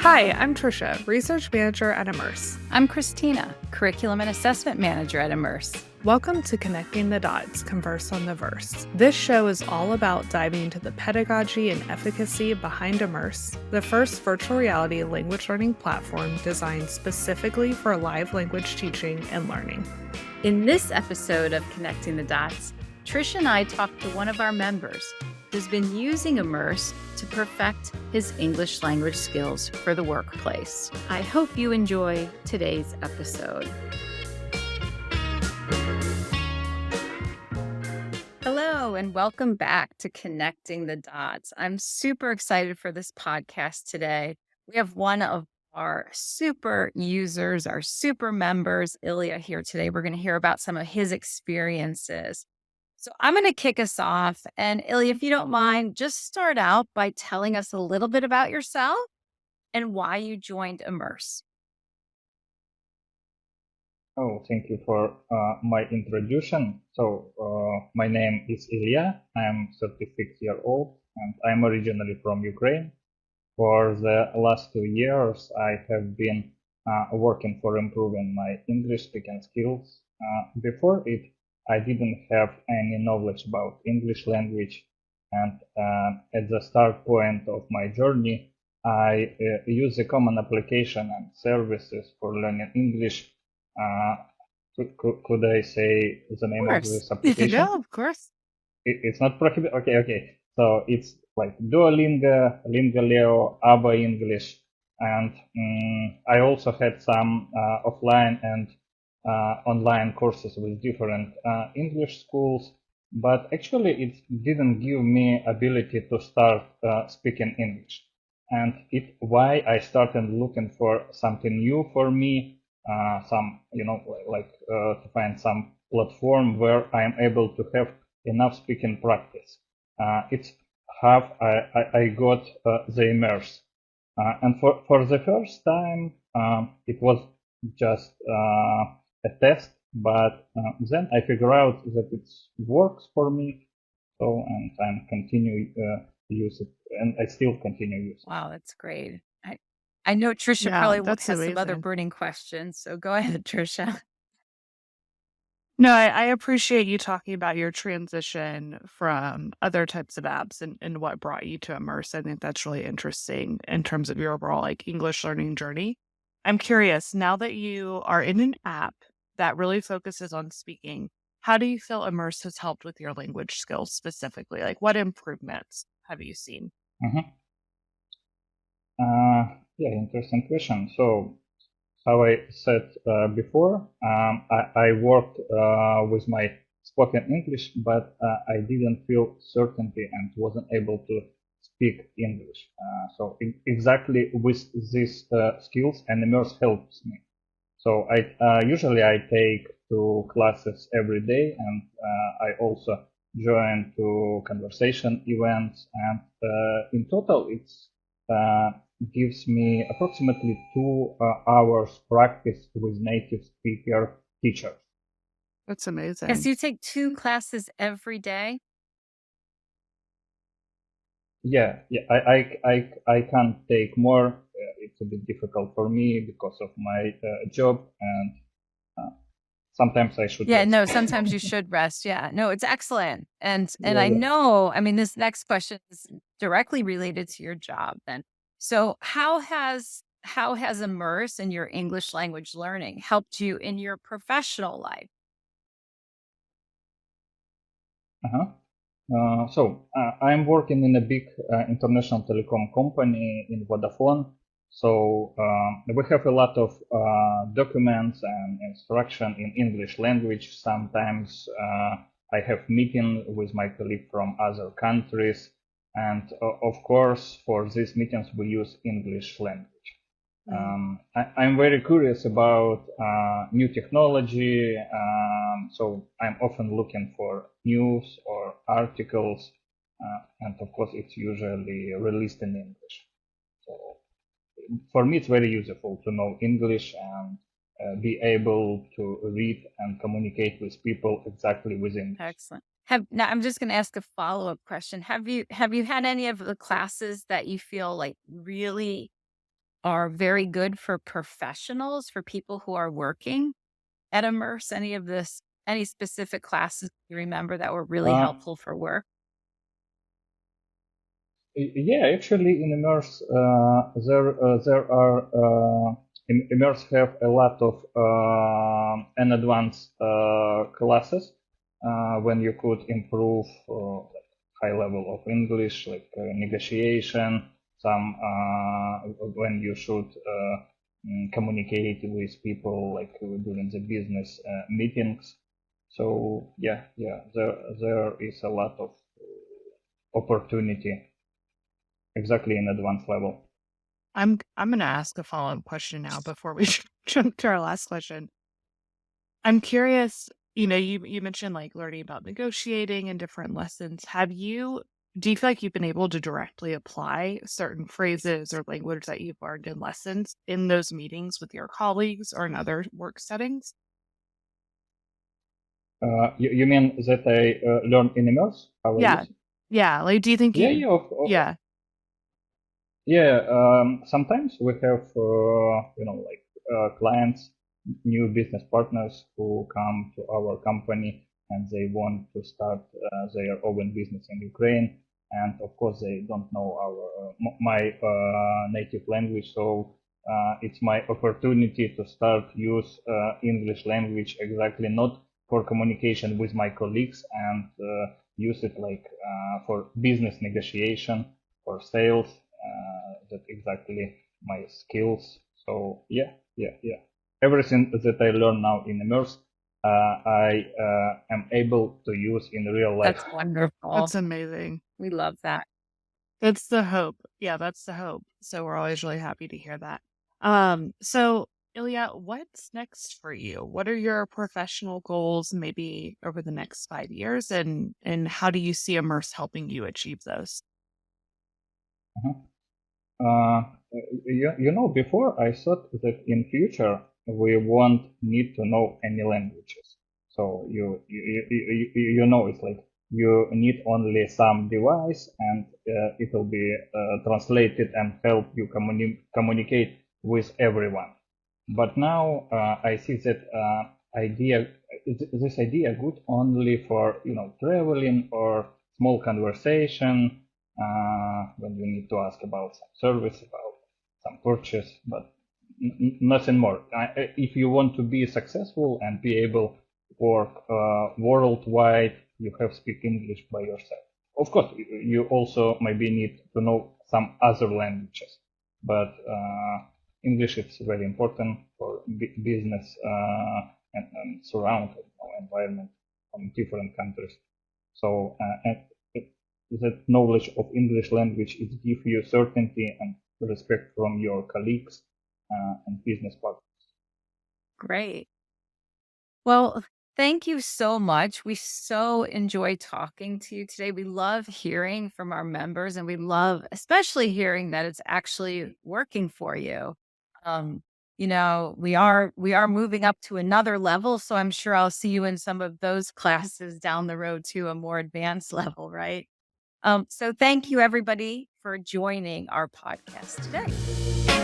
Hi, I'm Tricia, Research Manager at Immerse. I'm Christina, Curriculum and Assessment Manager at Immerse. Welcome to Connecting the Dots, Converse on the Verse. This show is all about diving into the pedagogy and efficacy behind Immerse, the first virtual reality language learning platform designed specifically for live language teaching and learning. In this episode of Connecting the Dots, Tricia and I talked to one of our members who's been using Immerse to perfect his English language skills for the workplace. I hope you enjoy today's episode. Hello, and welcome back to Connecting the Dots. I'm super excited for this podcast today. We have one of our super users, our super members, Ilia, here today. We're going to hear about some of his experiences. So I'm going to kick us off. And Ilia, if you don't mind, just start out by telling us a little bit about yourself and why you joined Immerse. Oh, thank you for my introduction. So, my name is Ilia. I'm 36 years old and I'm originally from Ukraine. For the last 2 years, I have been working for improving my English speaking skills. Before it, I didn't have any knowledge about English language, and at the start point of my journey, I use a common application and services for learning English. Could I say the name of this application? Yeah, of course. It's not prohibited. Okay. So it's like Duolingo, Lingaleo, ABA English, and I also had some offline and online courses with different English schools, but actually it didn't give me ability to start speaking English. And why I started looking for something new for me, to find some platform where I'm able to have enough speaking practice. It's how I got the Immerse. And for the first time, it was just a test, but then I figure out that it works for me. So, and I'm continue to use it, and I still continue using it. Wow, that's great. I know Tricia probably has some other burning questions, so go ahead, Tricia. No, I appreciate you talking about your transition from other types of apps and what brought you to Immerse. I think that's really interesting in terms of your overall English learning journey. I'm curious, now that you are in an app that really focuses on speaking, how do you feel Immerse has helped with your language skills specifically? What improvements have you seen? Mm-hmm. Interesting question. So, how I said before, I worked with my spoken English, but I didn't feel certainty and wasn't able to speak English. So exactly with these skills, and Immerse helps me. So I usually I take 2 classes every day, and I also join 2 conversation events, and in total it's gives me approximately 2 hours practice with native speaker teachers. That's amazing. Yes, you take 2 classes every day? Yeah. I can't take more. It's a bit difficult for me because of my job, and sometimes I should. Yeah, rest. no, sometimes you should rest. Yeah, no, it's excellent. And Yeah. I know, this next question is directly related to your job then. So how has Immerse in your English language learning helped you in your professional life? I'm working in a big international telecom company in Vodafone. So we have a lot of documents and instruction in English language. Sometimes I have meetings with my colleagues from other countries. And of course, for these meetings, we use English language. I'm very curious about new technology, so I'm often looking for news or articles, and of course it's usually released in English. So for me it's very useful to know English and be able to read and communicate with people exactly with English. Excellent. Now I'm just going to ask a follow-up question. Have you had any of the classes that you feel really are very good for professionals, for people who are working at Immerse? Any specific classes you remember that were really Uh, helpful for work? yeah, actually, in Immerse, there are Immerse have a lot of an advanced classes when you could improve like high level of English, like negotiation, some when you should communicate with people like during the business meetings. So yeah, there is a lot of opportunity exactly in advanced level. I'm gonna ask a follow-up question now before we jump to our last question. I'm curious, you mentioned like learning about negotiating and different lessons. Do you feel like you've been able to directly apply certain phrases or language that you've learned in lessons in those meetings with your colleagues or in other work settings? You mean that I learn in Immerse how I Yeah. use it? Yeah. Like, do you think Yeah, you, yeah, yeah. yeah. Sometimes we have like clients, new business partners who come to our company and they want to start their own business in Ukraine, and of course they don't know my native language, so it's my opportunity to start use English language exactly not for communication with my colleagues and use it like for business negotiation, for sales. That exactly my skills. So yeah. Everything that I learn now in Immerse, I am able to use in real life. That's wonderful. That's amazing. We love that. That's the hope. Yeah, that's the hope. So we're always really happy to hear that. So Ilya, what's next for you? What are your professional goals maybe over the next 5 years and how do you see Immerse helping you achieve those? Uh-huh. Before I thought that in future we won't need to know any languages. So it's like you need only some device and it will be translated and help you communicate with everyone. But now I see that this idea good only for traveling or small conversation when you need to ask about some service, about some purchase, but nothing more. If you want to be successful and be able to work worldwide, you have to speak English by yourself. Of course, you also maybe need to know some other languages, but English is very important for business and surround environment from different countries. So and that knowledge of English language it gives you certainty and respect from your colleagues and business partners. Great. Well, thank you so much. We so enjoy talking to you today. We love hearing from our members and we love especially hearing that it's actually working for you. Um, we are moving up to another level, so I'm sure I'll see you in some of those classes down the road to a more advanced level, right? So thank you everybody for joining our podcast today.